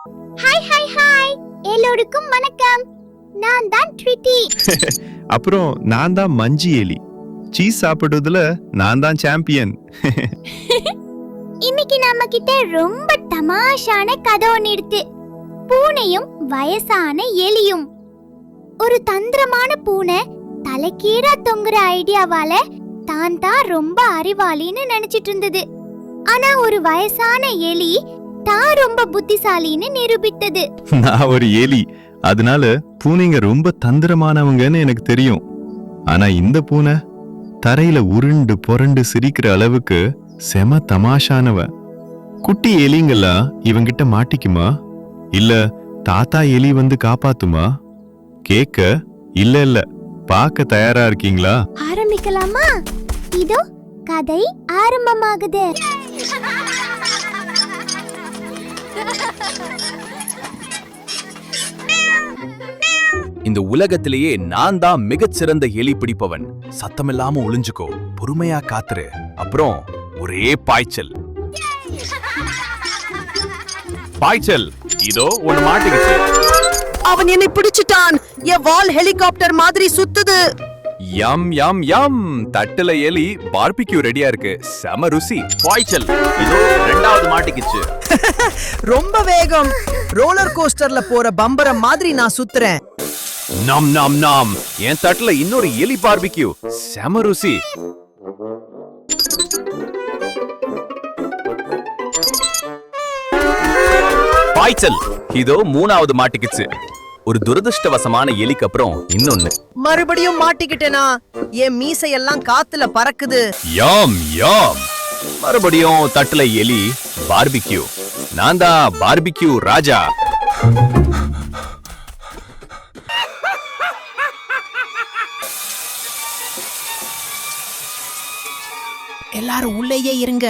Hi hi hi, எல்லோருக்கும் வணக்கம். நான் தான் ட்விட்டி. அப்புறம் நான் தான் மஞ்சி எலி. சீஸ் சாப்பிடுறதுல நான் தான் சாம்பியன். இன்னைக்கு நம்ம கிட்ட ரொம்ப தமாஷான கதை ஒன்னு இருக்கு. பூனையும் வயசான எலியும். ஒரு தந்திரமான பூனை தலைக்கீழா தொங்குற ஐடியாவால தான் ரொம்ப அறிவாளின்னு நினைச்சிட்டு இருந்தது. ஆனா ஒரு வயசான எலி தான் ரொம்ப புத்திசாலின்னு நிரூபித்தது. நான் ஒரு எலி, அதனால பூனைங்க ரொம்ப தந்திரமானவங்கன்னு எனக்கு தெரியும். ஆனா இந்த பூனை தரையில உருண்டு புரண்டு சிரிக்கிற அளவுக்கு செம தமாஷானவ. குட்டி எலிங்கெல்லாம் இவங்கிட்ட மாட்டிக்குமா, இல்ல தாத்தா எலி வந்து காப்பாத்துமா? கேக்க இல்ல பார்க்க தயாரா இருக்கீங்களா? ஆரம்பிக்கலாமா? இதோ கதை ஆரம்பமாகுது. இந்த உலகத்திலேயே நான் தான் மிகச்சிறந்த எலி பிடிப்பவன். சத்தமில்லாம ஒளிஞ்சுக்கோ, பொறுமையா காத்துரு. அப்புறம் ஒரே பாய்ச்சல். பாய்ச்சல் இதோ ஒன்னு மாட்டிக்கிச்சு. அவன் என்னை பிடிச்சிட்டான். என் வால் ஹெலிகாப்டர் மாதிரி சுத்துது. யம் யம் யம். தட்டுல எலி பார்பிக்யூ ரெடியா இருக்கு. செம ருசி. பாய்ச்சல் இதோ ரெண்டாவது மாட்டிக்கிச்சு. ரொம்ப வேகம். ரோலர் கோஸ்டர்ல போற பம்பரம் மாதிரி நான் சுத்துறேன். நாம் நாம் நாம். என் தட்டுல இன்னொரு எலி பார்பிக்யூ. செம ருசி. பாய்ச்சல் இதோ மூணாவது மாட்டிக்கிச்சு. ஒரு துரதிருஷ்டவசமான எலிக்கு அப்புறம் இன்னொன்னு. மறுபடியும் மாட்டிக்கிட்டேனா? என் மீசையெல்லாம் காத்துல பறக்குது. யாம் யாம். மறுபடியும் தட்டுல எலி பார்பிக்யூ. நான் தான் பார்பிக்யூ ராஜா. எல்லாரும் உள்ளேயே இருங்க.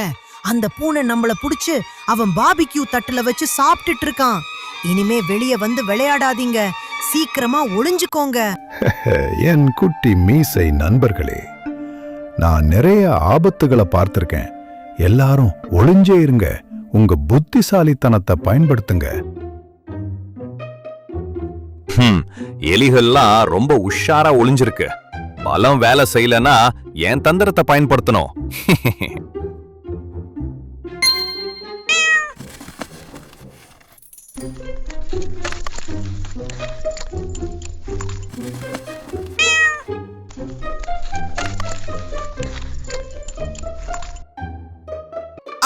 அந்த பூனை நம்மள புடிச்சு அவன் பார்பிக்யூ தட்டுல வச்சு சாப்பிட்டுட்டு இருக்கான். இனிமே வெளியே வந்து விளையாடாதீங்க. சீக்கிரமா ஒளிஞ்சுக்கோங்க. என் குட்டி மீசை நண்பர்களே, நான் நிறைய ஆபத்துகளை பார்த்திருக்கேன். எல்லாரும் ஒளிஞ்சே இருங்க. உங்க புத்திசாலித்தனத்தை பயன்படுத்துங்க. எலிகள்லாம் ரொம்ப உஷாரா ஒளிஞ்சிருக்கு. பலம் வேலை செய்யலனா என் தந்திரத்தை பயன்படுத்தணும்.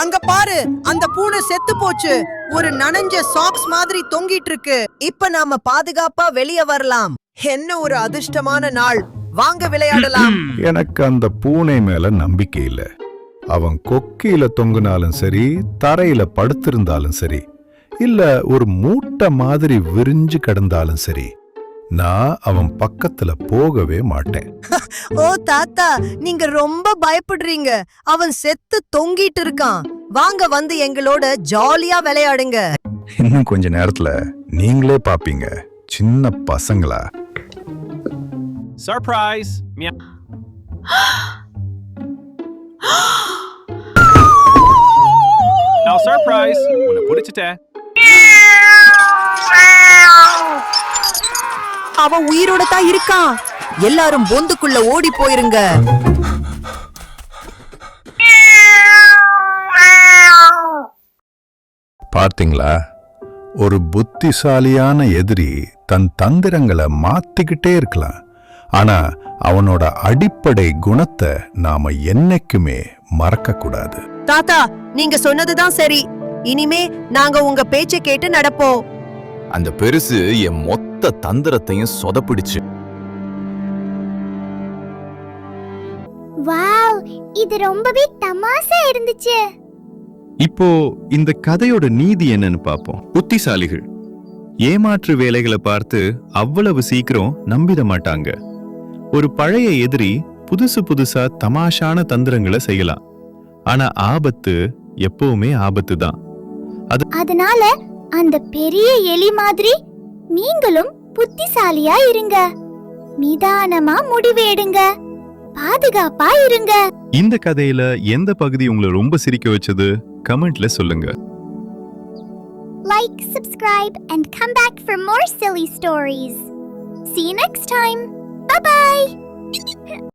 அங்க பாரு, அந்த பூனை செத்து போச்சு. ஒரு நனைஞ்ச சாக்ஸ் மாதிரி தொங்கிட்டு இருக்கு. இப்ப நாம பாதுகாப்பா வெளியே வரலாம். என்ன ஒரு அதிர்ஷ்டமான நாள். வாங்க விளையாடலாம். எனக்கு அந்த பூனை மேல நம்பிக்கை இல்ல. அவன் கொக்கியில தொங்குனாலும் சரி, தரையில படுத்திருந்தாலும் சரி, இல்ல ஒரு மூட்டை மாதிரி விரிஞ்சு கிடந்தாலும் சரி, நான் அவன் பக்கத்துல போகவே மாட்டேன். ஓ தாத்தா, நீங்க ரொம்ப பயப்படுறீங்க. அவன் செத்து தொங்கிட்டு இருக்கான். வாங்க வந்து எங்களோட ஜாலியா விளையாடுங்க. இன்னும் கொஞ்ச நேரத்துல நீங்களே பாப்பீங்க, சின்ன பசங்களா. சர்ப்ரைஸ். Now surprise. உன்னை பிடிச்சிட்டேன். அவன் உயிரோட தான் இருக்கான். எல்லாரும் பொந்துக்குள்ள ஓடி போயிருங்க. பார்த்தீங்களா, ஒரு புத்திசாலியான எதிரி தன் தந்திரங்களை மாத்திக்கிட்டே இருக்கலாம். ஆனா அவனோட அடிப்படை குணத்தை நாம என்னைக்குமே மறக்க கூடாது. தாத்தா, நீங்க சொன்னதுதான் சரி. இனிமே நாங்க உங்க பேச்சை கேட்டு நடப்போம். அந்த பெருசு என் மொத்த தந்திரத்தையும் சொதப்பிடுச்சு. வாவ், இது ரொம்பவே தமாஷா இருந்துச்சு. இப்போ இந்த கதையோட நீதி என்னன்னு பாப்போம். புத்திசாலிகள் ஏமாற்று வேலைகளை பார்த்து அவ்வளவு சீக்கிரம் நம்பிட மாட்டாங்க. ஒரு பழைய எதிரி புதுசா தமாஷான தந்திரங்களை செய்யலாம். ஆனா ஆபத்து எப்பவுமே ஆபத்து தான். அதனால அந்த பெரிய எலி மாதிரி நீங்களும் புத்திசாலியா இருங்க. நிதானமா முடிவெடுங்க. பாதுகாப்பா இருங்க. இந்த கதையில எந்த பகுதி உங்களை ரொம்ப சிரிக்க வச்சது கமெண்ட்ல சொல்லுங்க. like, subscribe, and come back for more silly stories. See you next time. Bye-bye.